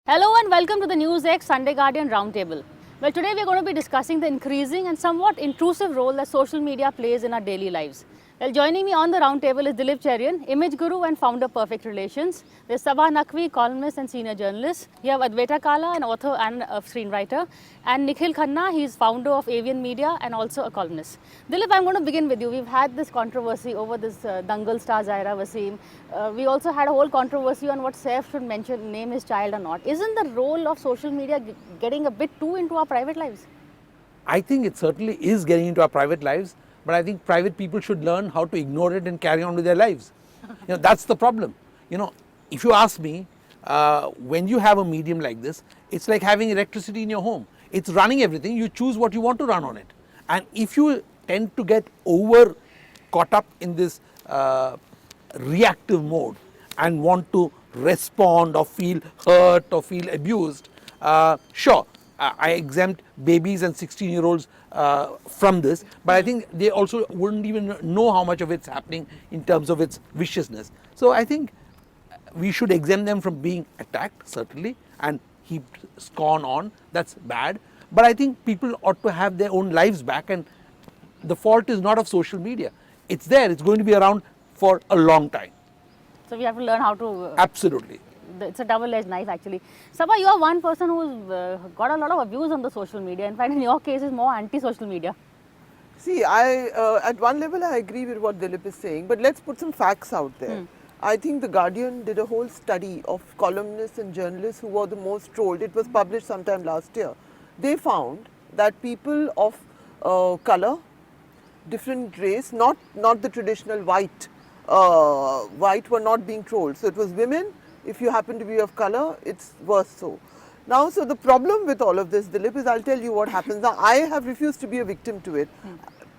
Hello and welcome to the NewsX Sunday Guardian Roundtable. Well, today we are going to be discussing the increasing and somewhat intrusive role that social media plays in our daily lives. Well, joining me on the roundtable is Dilip Cherian, image guru and founder Perfect Relations. There's Sabah Naqvi, columnist and senior journalist. You have Advaita Kala, an author and a screenwriter. And Nikhil Khanna, he's founder of Avian Media and also a columnist. Dilip, I'm going to begin with you. We've had this controversy over this Dangal star Zaira Wasim. We also had a whole controversy on what Saif should name his child or not. Isn't the role of social media getting a bit too into our private lives? I think it certainly is getting into our private lives, but I think private people should learn how to ignore it and carry on with their lives. That's the problem. If you ask me, when you have a medium like this, it's like having electricity in your home. It's running everything. You choose what you want to run on it. And if you tend to get over caught up in this reactive mode and want to respond or feel hurt or feel abused, sure, I exempt babies and 16-year-olds from this, but I think they also wouldn't even know how much of it's happening in terms of its viciousness. So I think we should exempt them from being attacked, certainly, and heap scorn on. That's bad. But I think people ought to have their own lives back, and the fault is not of social media. It's there. It's going to be around for a long time. So we have to learn how to... Absolutely. It's a double-edged knife, actually. Sabah, you are one person who's got a lot of abuse on the social media. In fact, in your case, is more anti-social media. See, at one level, I agree with what Dilip is saying, but let's put some facts out there. I think The Guardian did a whole study of columnists and journalists who were the most trolled. It was published sometime last year. They found that people of color, different race, not the traditional white were not being trolled. So it was women. If you happen to be of color, it's worse so. Now, so the problem with all of this, Dilip, is I'll tell you what happens. Now, I have refused to be a victim to it.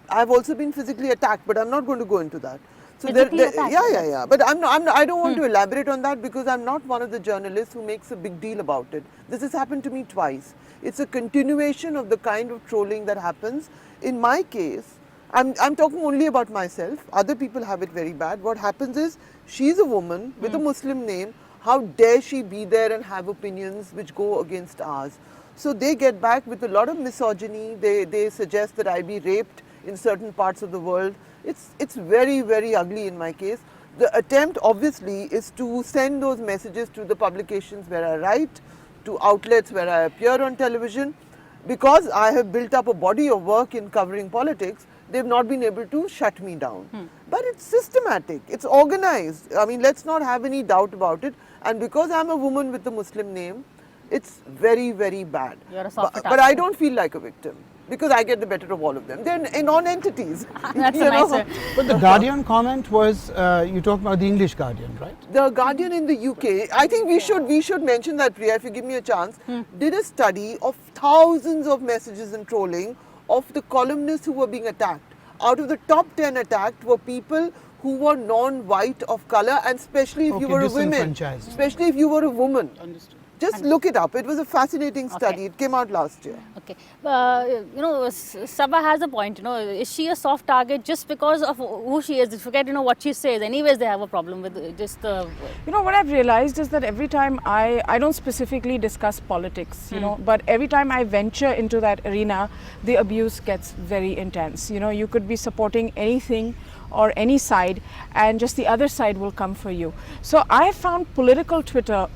I've also been physically attacked, but I'm not going to go into that. So yeah. But I don't want to elaborate on that because I'm not one of the journalists who makes a big deal about it. This has happened to me twice. It's a continuation of the kind of trolling that happens. In my case, I'm talking only about myself. Other people have it very bad. What happens is, she's a woman with a Muslim name. How dare she be there and have opinions which go against ours? So they get back with a lot of misogyny. They suggest that I be raped in certain parts of the world. It's very, very ugly in my case. The attempt obviously is to send those messages to the publications where I write, to outlets where I appear on television. Because I have built up a body of work in covering politics, they've not been able to shut me down. But it's systematic, it's organized. I mean, let's not have any doubt about it. And because I'm a woman with a Muslim name, it's very, very bad. You're a soft but I don't feel like a victim because I get the better of all of them. They're non-entities. That's a nice way. But the Guardian comment was, you talked about the English Guardian, right? The Guardian in the UK, I think we should mention that, Priya, if you give me a chance, did a study of thousands of messages and trolling of the columnists who were being attacked. Out of the top 10 attacked were people who were non-white of color, and especially if you were a woman. Especially if you were a woman. Understood. Just look it up. It was a fascinating study. It came out last year. Okay. Sabah has a point. Is she a soft target just because of who she is? Forget, what she says. Anyways, they have a problem with just the... what I've realized is that every time I don't specifically discuss politics, but every time I venture into that arena, the abuse gets very intense. You could be supporting anything or any side, and just the other side will come for you. So I found political Twitter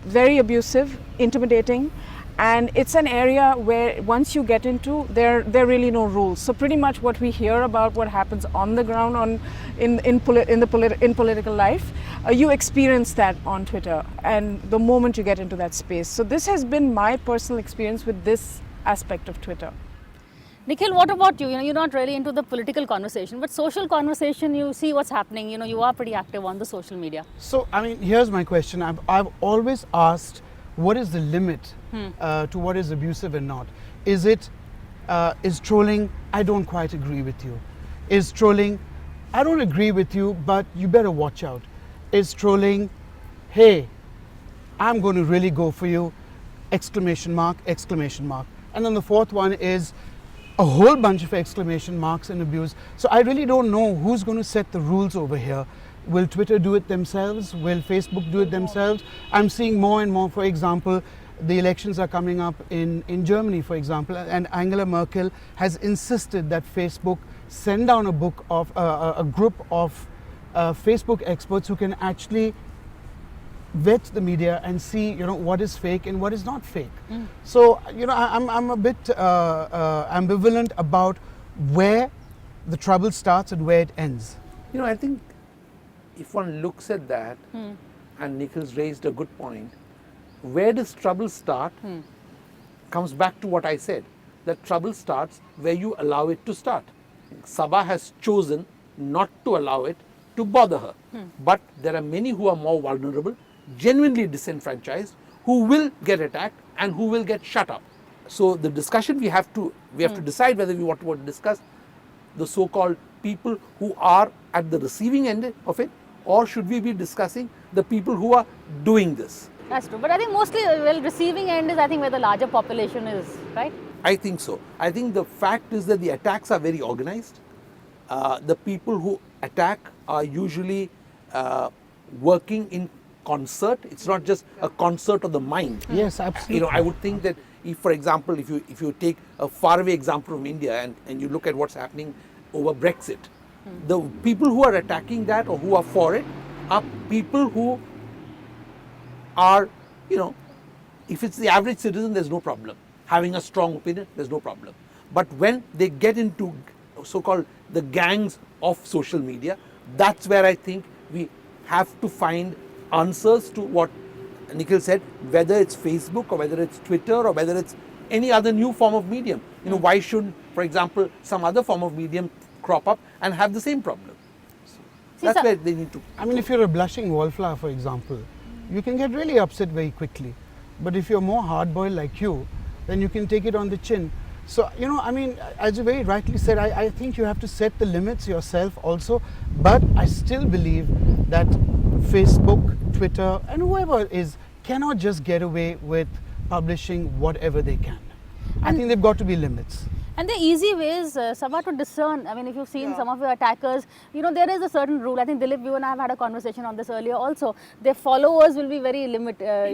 very abusive, intimidating, and it's an area where once you get into, there are really no rules. So pretty much what we hear about what happens on the ground in political life, you experience that on Twitter, and the moment you get into that space. So this has been my personal experience with this aspect of Twitter. Nikhil, what about you? You're not really into the political conversation, but social conversation, you see what's happening. You are pretty active on the social media. So, here's my question. I've always asked, what is the limit to what is abusive and not? Is trolling, I don't quite agree with you. Is trolling, I don't agree with you, but you better watch out. Is trolling, hey, I'm going to really go for you, exclamation mark, exclamation mark. And then the fourth one is a whole bunch of exclamation marks and abuse. So I really don't know who's going to set the rules over here. Will Twitter do it themselves? Will Facebook do it themselves? I'm seeing more and more, for example, the elections are coming up in Germany, for example, and Angela Merkel has insisted that Facebook send down a group of Facebook experts who can actually vet the media and see, what is fake and what is not fake. So, I'm a bit ambivalent about where the trouble starts and where it ends. I think if one looks at that, and Nikhil's raised a good point, where does trouble start comes back to what I said, that trouble starts where you allow it to start. Sabha has chosen not to allow it to bother her. But there are many who are more vulnerable, genuinely disenfranchised, who will get attacked and who will get shut up. So the discussion we have to decide whether we want to discuss the so-called people who are at the receiving end of it, or should we be discussing the people who are doing this? That's true. But I think mostly, receiving end is, I think, where the larger population is, right? I think so. I think the fact is that the attacks are very organized. The people who attack are usually working in concert. It's not just a concert of the mind. Yes, absolutely. I would think that if, for example, if you take a faraway example from India and you look at what's happening over Brexit, the people who are attacking that or who are for it are people who are, if it's the average citizen, there's no problem. Having a strong opinion, there's no problem. But when they get into so-called the gangs of social media, that's where I think we have to find answers to what Nikhil said, whether it's Facebook or whether it's Twitter or whether it's any other new form of medium. Why shouldn't, for example, some other form of medium crop up and have the same problem? That's where they need to. I mean, if you're a blushing wallflower, for example, you can get really upset very quickly. But if you're more hard-boiled like you, then you can take it on the chin. So, as you very rightly said, I think you have to set the limits yourself also. But I still believe that Facebook, Twitter, and whoever is cannot just get away with publishing whatever they can. I think there've got to be limits. And the easy ways, Sabha, to discern. I mean, if you've seen some of your attackers, there is a certain rule. I think Dilip, you and I have had a conversation on this earlier also. Their followers will be very limited. Yeah.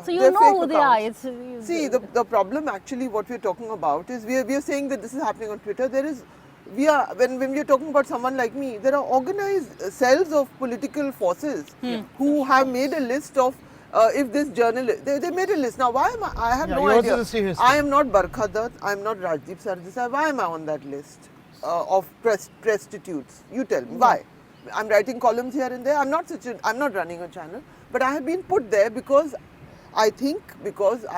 So you They're know who fake they are. accounts. See, the problem actually what we're talking about is we are saying that this is happening on Twitter. When we are talking about someone like me, there are organized cells of political forces who have made a list of if this journalist, they made a list. Now, why am I have no idea. I am not Barkha Dutt, I am not Rajdeep Sardesai. Why am I on that list of prostitutes? You tell me, why? I'm writing columns here and there. I'm not running a channel, but I have been put there because I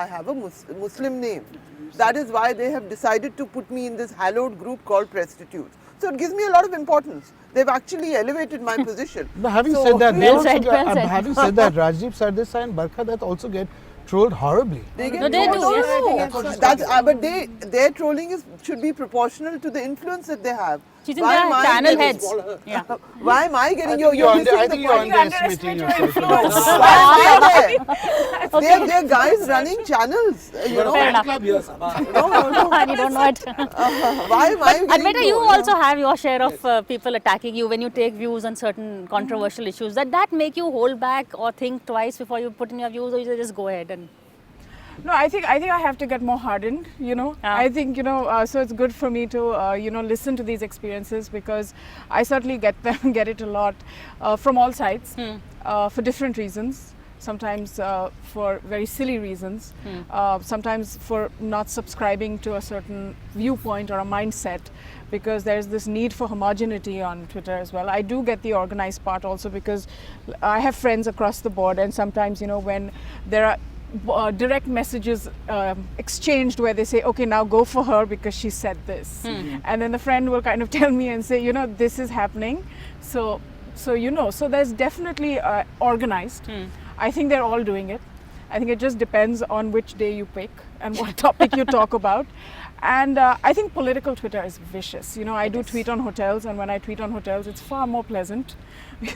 have a Muslim name. That is why they have decided to put me in this hallowed group called prostitutes. So it gives me a lot of importance. They've actually elevated my position. But having said that, Rajdeep Sardesai and Barkha Dutt also get trolled horribly. They do. Yes. But their trolling should be proportional to the influence that they have. She's in their channel heads. Yeah. Why am I getting I think you're underestimating yourself. Why am I there? They're guys running channels. Fair enough. Club here, Sabha. No. You don't know it. Why am I getting Admeta, you trolled? also have your share of people attacking you when you take views on certain controversial issues. That make you hold back or think twice before you put in your views, or you just go ahead and... No, I think I have to get more hardened, I think, so it's good for me to, listen to these experiences, because I certainly get it a lot from all sides for different reasons. Sometimes for very silly reasons, sometimes for not subscribing to a certain viewpoint or a mindset, because there's this need for homogeneity on Twitter as well. I do get the organized part also, because I have friends across the board, and sometimes, when there are direct messages exchanged where they say, okay, now go for her because she said this, and then the friend will kind of tell me and say, this is happening, so there's definitely organized. I think they're all doing it. I think it just depends on which day you pick and what topic you talk about. And I think political Twitter is vicious. I do tweet on hotels, and when I tweet on hotels, it's far more pleasant.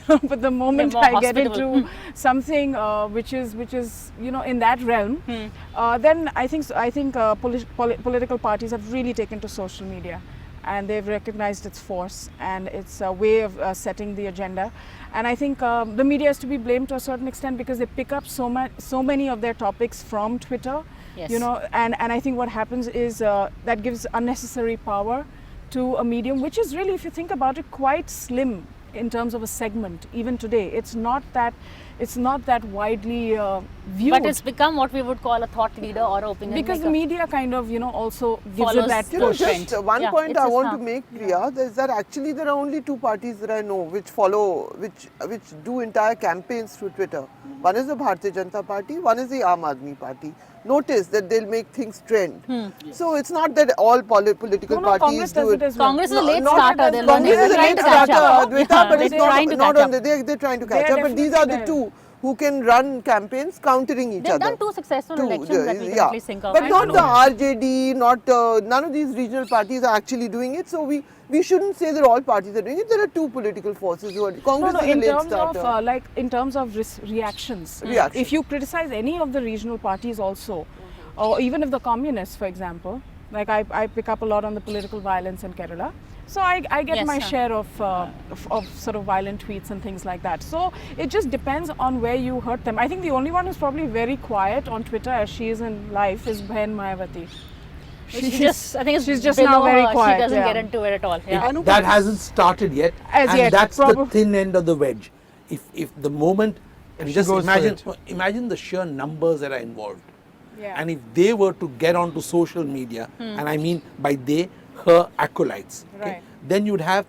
But the moment I get into something which is in that realm, then I think political parties have really taken to social media, and they've recognized its force and its way of setting the agenda. And I think the media is to be blamed to a certain extent because they pick up so many of their topics from Twitter. Yes. You know, and I think what happens is that gives unnecessary power to a medium, which is really, if you think about it, quite slim in terms of a segment. Even today, it's not that widely viewed. But it's become what we would call a thought leader or opinion because maker. the media kind of, you know, also gives Follows it that the You know, push. trend. just one Yeah, point it's I just want now. to make, Priya, is that actually there are only two parties that I know which follow, which do entire campaigns through Twitter. One is the Bharatiya Janata Party, one is the Aam Aadmi Party. Notice that they'll make things trend. So it's not that all political No, parties Congress does do it as well. Congress is a late not starter. that They're Congress learning. is a They're late trying to catch starter, up. Adwaita, Yeah, but it's they're trying to not catch on up. they're trying to catch They're up. But these are the definitely two who can run campaigns countering each They've other. done two successful elections that we can yeah. at least think of. But I not don't the know. RJD, not none of these regional parties are actually doing it. So we shouldn't say that all parties are doing it. There are two political forces who are Congress is a in late terms starter. of in terms of reactions. Reaction. If you criticize any of the regional parties also, or even if the communists, for example, like I pick up a lot on the political violence in Kerala. So I get Yes, my sir. share of sort of violent tweets and things like that. So it just depends on where you hurt them. I think the only one who's probably very quiet on Twitter as she is in life is Bhen Mayawati. I think it's she's just below now very her. quiet, She doesn't yeah. get into it at all. Yeah. I know, That but hasn't started yet, As and yet, that's the probably. thin end of the wedge. If the moment, and She just goes for imagine the sheer numbers that are involved, Yeah. and if they were to get onto social media, and I mean by they, her acolytes, Right. then you'd have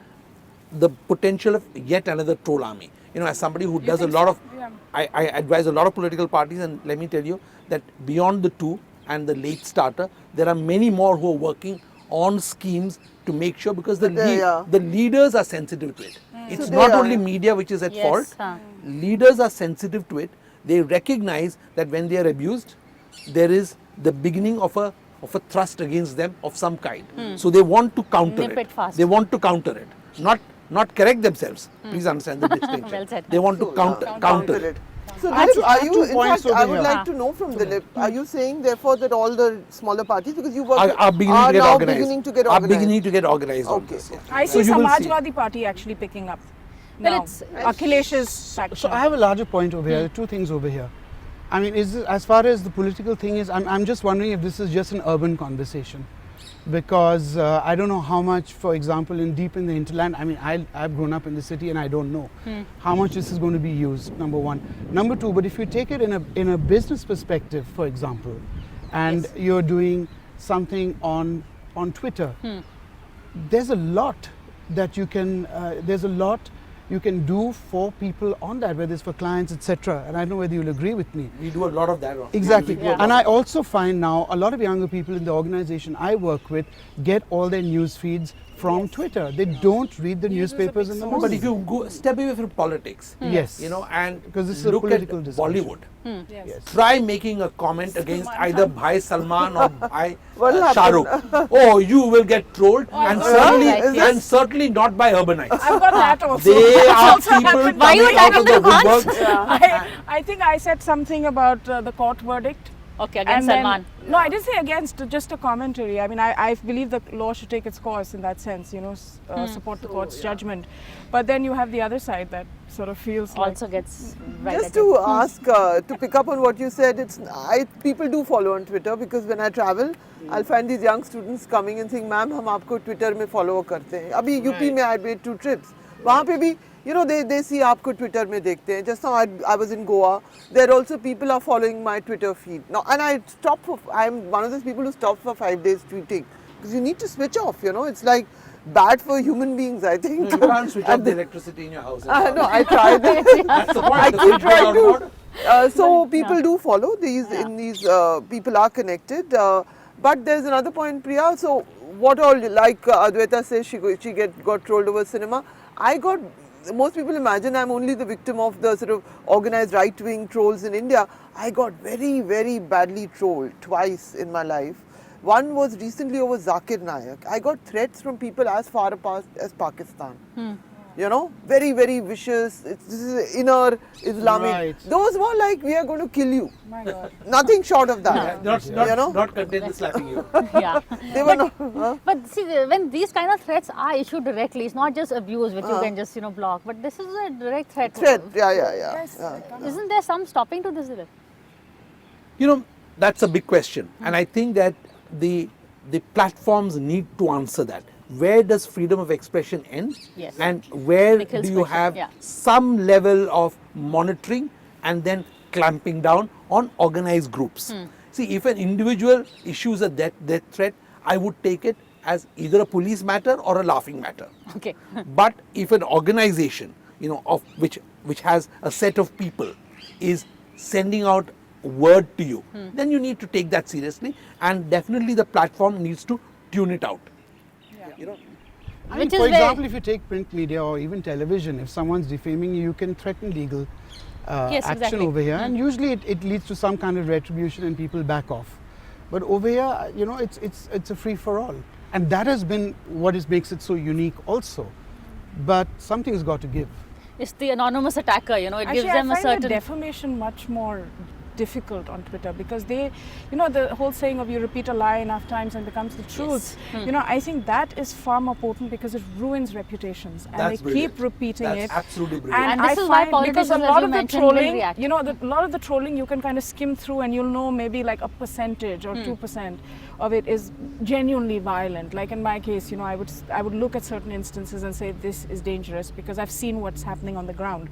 the potential of yet another troll army. You know, as somebody who does a think lot so? of, Yeah. I advise a lot of political parties, and let me tell you that beyond the two and the late starter, there are many more who are working on schemes to make sure, because yeah. the leaders are sensitive to it. It's So not they are- only media which is at Yes, fault. huh. Leaders are sensitive to it. They recognize that when they are abused, there is the beginning of a thrust against them of some kind. So they want to counter Nip it fast. They want to counter it, not correct themselves. Please understand the distinction. Well said. They want to counter it. So I Dilip, have are two you, in points fact, over I would here. like to know from Dilip, are you saying therefore that all the smaller parties, because you work, Are beginning to get now organized. beginning to get Are organized? beginning to get organized on Okay. this. Yeah. I So see you will see- Samajwadi Party actually picking up Well, now. it's- Akhilesh's faction. So I have a larger point over here. Two things over here. I mean, is this, as far as the political thing is, I'm just wondering if this is just an urban conversation, because I don't know how much, for example, deep in the hinterland. I mean, I've grown up in the city and I don't know how much this is going to be used. Number one. Number two. But if you take it in a business perspective, for example, and you're doing something on Twitter, there's a lot that you can. There's a lot you can do for people on that, whether it's for clients, etc. And I don't know whether you'll agree with me. We do a lot of that. Exactly. Yeah. And I also find now a lot of younger people in the organization I work with get all their news feeds from Twitter. They don't read the News is a newspapers big in the source. But morning. if you go step away from politics, Yes. you know, and Because this is a look political at discussion. Bollywood, Yes. Yes. try making a comment against either Bhai Salman or Bhai What will Shah Rukh. Oh, you will get trolled, and got certainly that, right, and certainly not by urbanites. I've got that also. They are Also people happened. Why you coming out of attacking the the Ghans? woodworks. I think I said something about the court verdict. Okay, against And then- Salman. No, I didn't say against, just a commentary. I mean, I believe the law should take its course in that sense, you know, support the court's judgment. But then you have the other side that sort of feels like. Also gets right Just at to you. ask, to pick up on what you said, people do follow on Twitter, because when I travel, I'll find these young students coming and saying, "Ma'am, हम आपको Twitter में follow करते हैं." अभी UP में I made 2 trips. वहाँ पे भी, you know, they see आपको Twitter में देखते हैं. Just now I was in Goa. There also people are following my Twitter feed. Now, and I'm one of those people who stops for 5 days tweeting, because you need to switch off. You know, it's like bad for human beings, I think. You can't switch off the electricity in your house. No, I tried that. That's the point. I The keep switch trying goes to. out. So people do follow these. In these people are connected. But there's another point, Priya. So what all, like Adwaita says, she got trolled over cinema. Most people imagine I'm only the victim of the sort of organized right-wing trolls in India. I got very, very badly trolled twice in my life. One was recently over Zakir Naik. I got threats from people as far apart as Pakistan. You know, very, very vicious. This is inner Islamic. Right. Those were like, we are going to kill you. My God. Nothing short of that. Not, You know? not content with slapping you. Yeah. They were not. Huh? But see, when these kind of threats are issued directly, it's not just abuse which you can just block, but this is a direct threat. Threat. Yeah. Yes, Isn't there some stopping to this? Dilip? You know, that's a big question, and I think that the platforms need to answer that. Where does freedom of expression end? Yes. And where Nikhil's do you question, have yeah. some level of monitoring and then clamping down on organized groups? See, if an individual issues a death threat, I would take it as either a police matter or a laughing matter. Okay. But if an organization, of which has a set of people, is sending out word to you, then you need to take that seriously, and definitely the platform needs to tune it out. You know, I mean, Which is for where- example, if you take print media or even television, if someone's defaming you, you can threaten legal Yes, action exactly. over here, and usually it leads to some kind of retribution and people back off. But over here, it's a free for all, and that has been what makes it so unique also. But something's got to give. It's the anonymous attacker, it Actually, gives them I a find certain... the defamation much more difficult on Twitter, because they, the whole saying of you repeat a lie enough times and becomes the truth. I think that is far more potent because it ruins reputations, and That's they brilliant. keep repeating That's it. absolutely brilliant. And I this is why find because a politicians, as lot you of the mentioned, will trolling, react. a lot of the trolling you can kind of skim through, and you'll know maybe like a percentage or 2% of it is genuinely violent. Like in my case, I would look at certain instances and say this is dangerous because I've seen what's happening on the ground.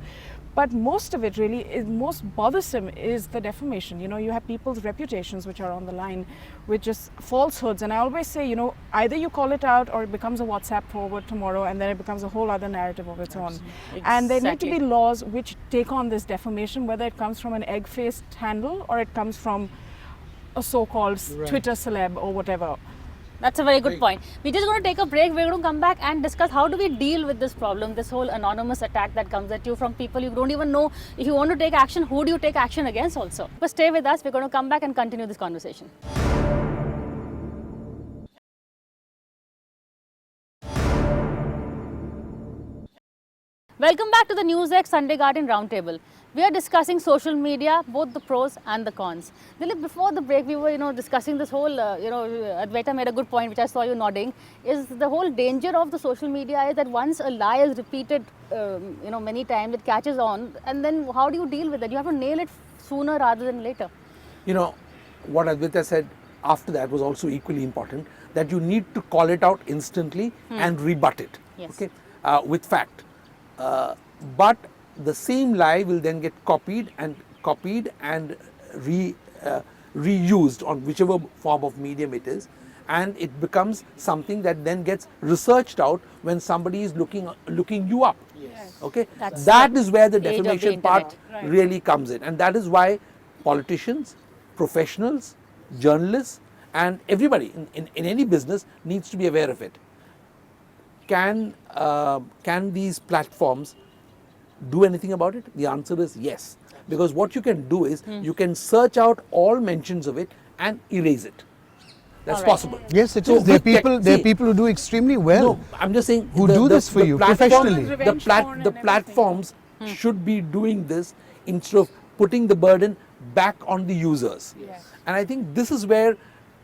But most of it really is most bothersome is the defamation. You have people's reputations which are on the line with just falsehoods. And I always say, either you call it out or it becomes a WhatsApp forward tomorrow, and then it becomes a whole other narrative of its own. And there need to be Exactly. laws which take on this defamation, whether it comes from an egg-faced handle or it comes from a so-called Twitter celeb or whatever. That's a very good point. We're just going to take a break. We're going to come back and discuss how do we deal with this problem, this whole anonymous attack that comes at you from people you don't even know. If you want to take action, who do you take action against also? But stay with us. We're going to come back and continue this conversation. Welcome back to the NewsX Sunday Guardian Roundtable. We are discussing social media, both the pros and the cons. Dilip, before the break, we were, discussing this whole, Advaita made a good point, which I saw you nodding, is the whole danger of the social media is that once a lie is repeated, many times, it catches on, and then how do you deal with it? You have to nail it sooner rather than later. What Advaita said after that was also equally important, that you need to call it out instantly and rebut it, Yes. okay, with fact. But the same lie will then get copied and reused on whichever form of medium it is, and it becomes something that then gets researched out when somebody is looking you up. Yes. Okay, That's that the is where the age of the defamation part internet. Right. really comes in, and that is why politicians, professionals, journalists, and everybody in any business needs to be aware of it. Can these platforms do anything about it? The answer is yes, because what you can do is you can search out all mentions of it and erase it. That's All right. possible. Yes, it So is. There are with see, people who do extremely well. No, I'm just saying Who do this for you professionally. Revenge porn The and platforms should be doing this instead of putting the burden back on the users. Yes. And I think this is where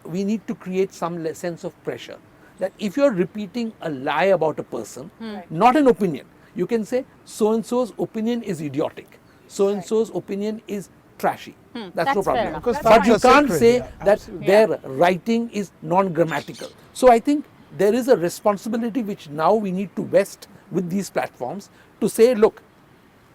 we need to create some sense of pressure. That if you're repeating a lie about a person, not an opinion, you can say so-and-so's opinion is idiotic, so-and-so's opinion is trashy. That's no That's fair problem. enough. Because But facts you are can't sacred. say Yeah, that absolutely. their writing is non-grammatical. So I think there is a responsibility which now we need to vest with these platforms to say, look,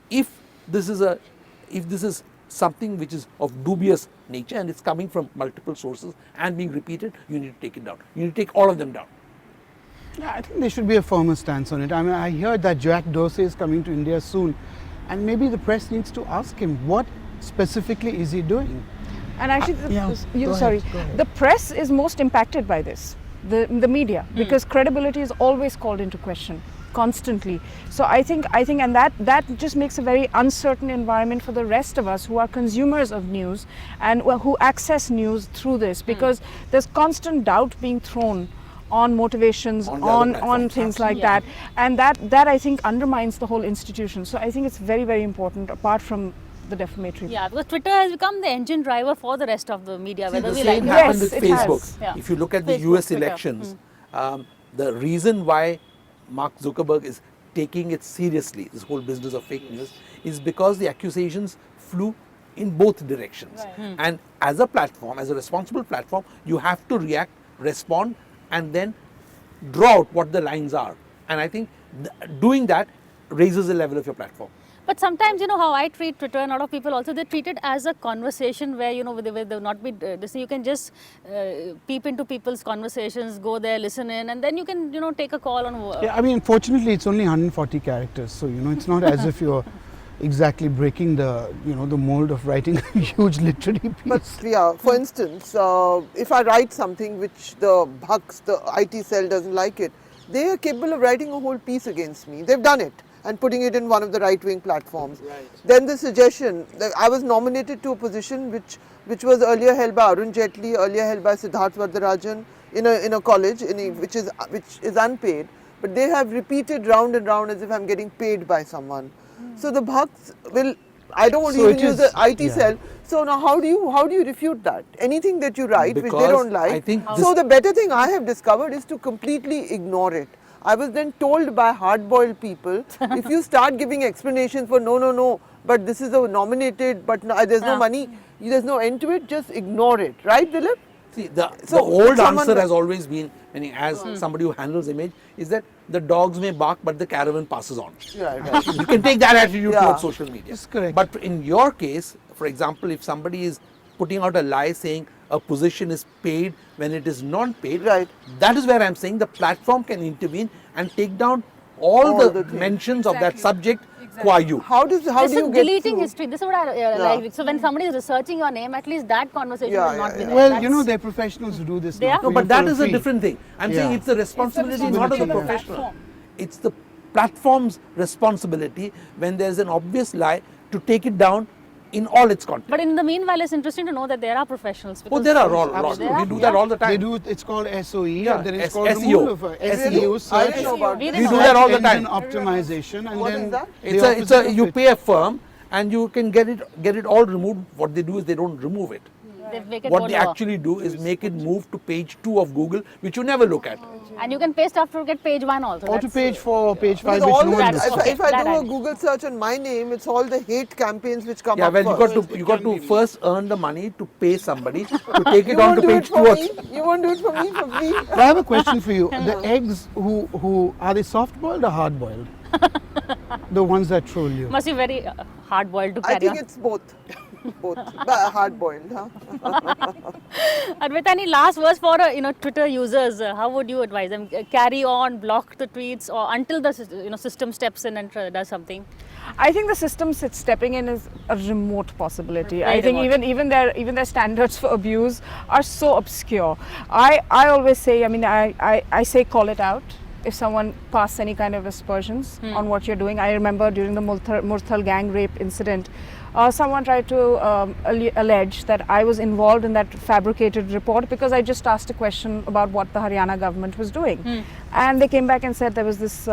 if this is something which is of dubious nature and it's coming from multiple sources and being repeated, you need to take it down. You need to take all of them down. Yeah, I think there should be a firmer stance on it. I mean, I heard that Jack Dorsey is coming to India soon, and maybe the press needs to ask him what specifically is he doing. And actually, go ahead. the press is most impacted by this, the media, because credibility is always called into question constantly. So I think, and that just makes a very uncertain environment for the rest of us who are consumers of news and who access news through this, because there's constant doubt being thrown on motivations, On the other on platforms, things like Yeah. that, and that I think undermines the whole institution. So I think it's very, very important, apart from the defamatory. Yeah, because Twitter has become the engine driver for the rest of the media, See, whether the we same like it. happened Yes, with it has. Facebook. Yeah. If you look at the Facebook, US Twitter. elections, the reason why Mark Zuckerberg is taking it seriously, this whole business of fake news, is because the accusations flew in both directions. And as a platform, as a responsible platform, you have to react, respond, and then draw out what the lines are. And I think doing that raises the level of your platform. But sometimes, you know, how I treat Twitter, and a lot of people also, they treat it as a conversation where, you know, where there will not be this. You can just peep into people's conversations, go there, listen in, and then you can, you know, take a call on. Yeah, I mean, fortunately, it's only 140 characters, so you know, it's not as if you're exactly breaking the, you know, the mold of writing a huge literary piece. But Priya, for instance, if I write something which the Bhaks, the IT cell doesn't like it, they are capable of writing a whole piece against me. They've done it and putting it in one of the right-wing platforms. Then the suggestion that I was nominated to a position which was earlier held by Arun Jaitley, earlier held by Siddharth Varadarajan in a college which is unpaid, but they have repeated round and round as if I'm getting paid by someone. So the Bhakts will. I don't want to So even it use the is- IT yeah. cell. So now how do you refute that? Anything that you write which they Because don't like. I think So the better thing I have discovered is to completely ignore it. I was then told by hard-boiled people, if you start giving explanations for no, but this is a nominated, but no, there's no money, there's no end to it, just ignore it, right, Dilip? See, the So, old someone answer will- has always been, as somebody who handles image, is that the dogs may bark, but the caravan passes on. Right. You can take that attitude Yeah. towards social media. That's correct. But in your case, for example, if somebody is putting out a lie saying a position is paid when it is not paid, Right. that is where I'm saying the platform can intervene and take down all All the the things. mentions of that subject qua you. How do This you is get deleting through? history. This is what I like. So when somebody is researching your name, at least that conversation Yeah, will not yeah, be yeah. there. Well, That's- you know, they're professionals who do this. They now are? for No, you but that for is a free. different thing. I'm saying Yeah. it's the responsibility not of the responsibility of the professional. platform. It's the platform's responsibility when there's an obvious lie to take it down in all its content. But in the meanwhile, it's interesting to know that there are professionals. Oh, because there are all. Absolutely. We do that all the They time. do. It's called SOE, Yeah, and then it's S- called SEO. removal of SEO I search. didn't know about We this. didn't We do know that all the engine time. optimization, and What then is that? the It's opposite of you it. pay a firm and you can get it all removed. What they do is they don't remove it. They make it What go they lower. actually do is make it move to page 2 of Google, which you never look at. And you can pay stuff to get page 1 also. Or to That's- page 4, page 5, Because which all no the, one That's looks okay. if I That do I a know. Google search on my name, it's all the hate campaigns which come Yeah, up well, first. you got to first earn the money to pay somebody to take You it on won't to do it page 2 for or me. You won't do it for me for free. But I have a question for you. The eggs, who are they soft boiled or hard boiled? The ones that troll you. Must be very hard boiled to I carry think on. it's both. Both. But hard boiled, huh? Advaita, any last words for Twitter users? How would you advise them? Carry on, block the tweets, or until the system steps in and does something? I think the system stepping in is a remote possibility. Very I think remote. even their standards for abuse are so obscure. I always say, I mean, I say call it out if someone casts any kind of aspersions on what you're doing. I remember during the Murthal gang rape incident, someone tried to allege that I was involved in that fabricated report because I just asked a question about what the Haryana government was doing. And they came back and said there was this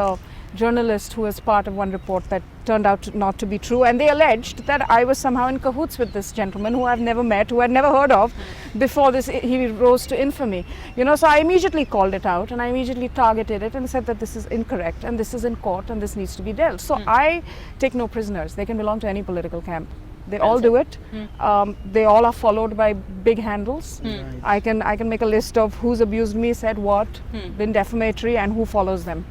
journalist who was part of one report that turned out not to be true, and they alleged that I was somehow in cahoots with this gentleman who I've never met, who I'd never heard of before he rose to infamy. So I immediately called it out and I immediately targeted it and said that this is incorrect and this is in court and this needs to be dealt. So I take no prisoners. They can belong to any political camp. They all do it. They all are followed by big handles. I can make a list of who's abused me, said what, been defamatory, and who follows them.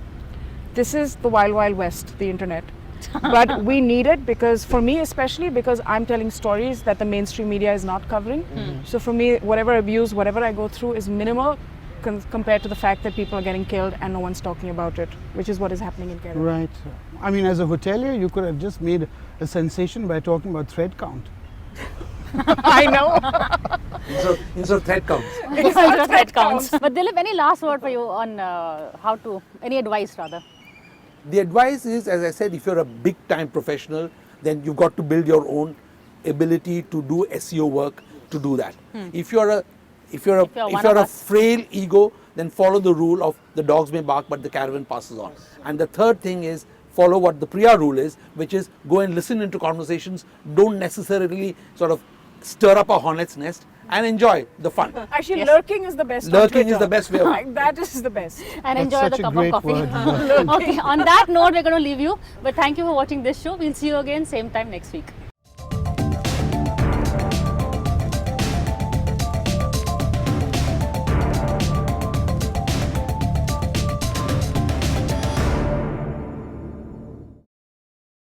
This is the wild, wild west, the internet. But we need it because, for me especially, because I'm telling stories that the mainstream media is not covering. So for me, whatever abuse, whatever I go through is minimal compared to the fact that people are getting killed and no one's talking about it, which is what is happening in Kerala. Right. I mean, as a hotelier, you could have just made a sensation by talking about thread count. I know. instead of thread counts. Thread counts. But Dilip, any last word for you on any advice rather? The advice is, as I said, if you're a big time professional, then you've got to build your own ability to do SEO work to do that. If you're one of a us. frail ego, then follow the rule of the dogs may bark but the caravan passes on. And the third thing is follow what the Priya rule is, which is go and listen into conversations, don't necessarily sort of stir up a hornet's nest, and enjoy the fun. Actually, Yes. lurking is the best. on Lurking is Twitter. the best way of- Like, that is the best. And That's enjoy such the a cup of great coffee. word. Okay, on that note, we're going to leave you. But thank you for watching this show. We'll see you again same time next week.